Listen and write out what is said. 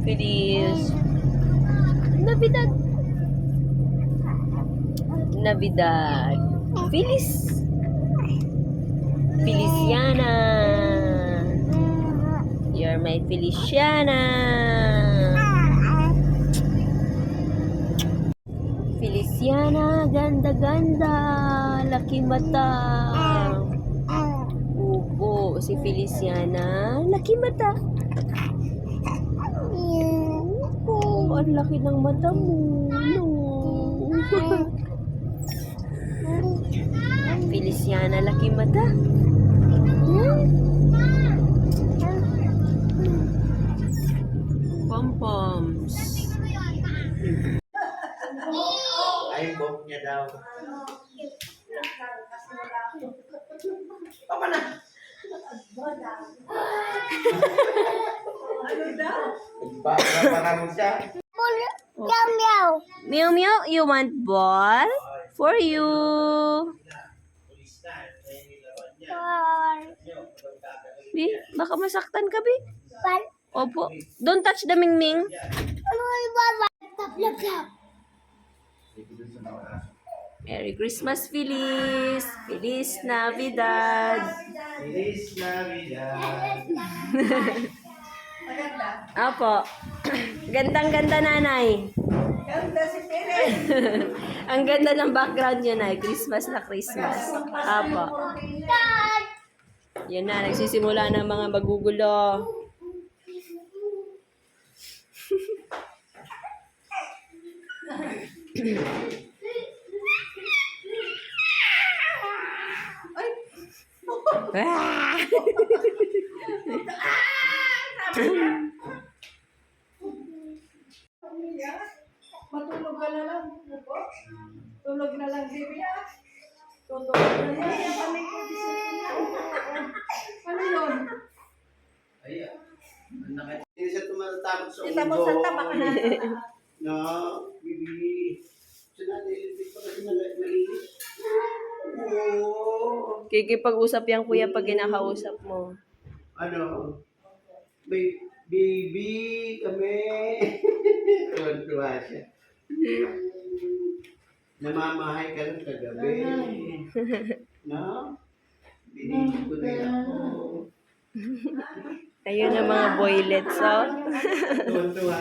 Feliz Navidad. Navidad. Feliz. Feliciana. You're my Feliciana. Feliciana, ganda-ganda. Laki mata. Opo, si Feliciana, laki mata. Oh, ang laki ng mata mo. No. Feliciana, laki mata. Pom-poms. Ay, bok niya daw. Papa na. Ano daw? Para mo siya. Meow meow. Meow meow, you want ball? For you. Bi, baka masaktan ka, Bi. Opo. Don't touch the mingming. Merry Christmas, Feliz. Feliz Navidad. Feliz Navidad. Opo. Gandang-ganda, nanay. Ganda si Pere. Ang ganda ng background niya, nay. Christmas na Christmas. Opo. Yan na, nagsisimula ng mga magugulo. Ah! Matulog ka na lang. Tulog na lang, baby. Tutulog na lang. Ano yun? Ay, hindi siya tumatapos sa Kita mo sa tama ka na. No, bibi. Siya natin, hindi pa kasi malinis. Oo. Kikipag-usap yan, kuya, pag kinakausap mo. Ano? Baby kami. Tuwa siya. Namamahay ka lang kagabi. No? Binili ko na ako. Ayun ang mga boylets, oh. Tuwa-tuwa.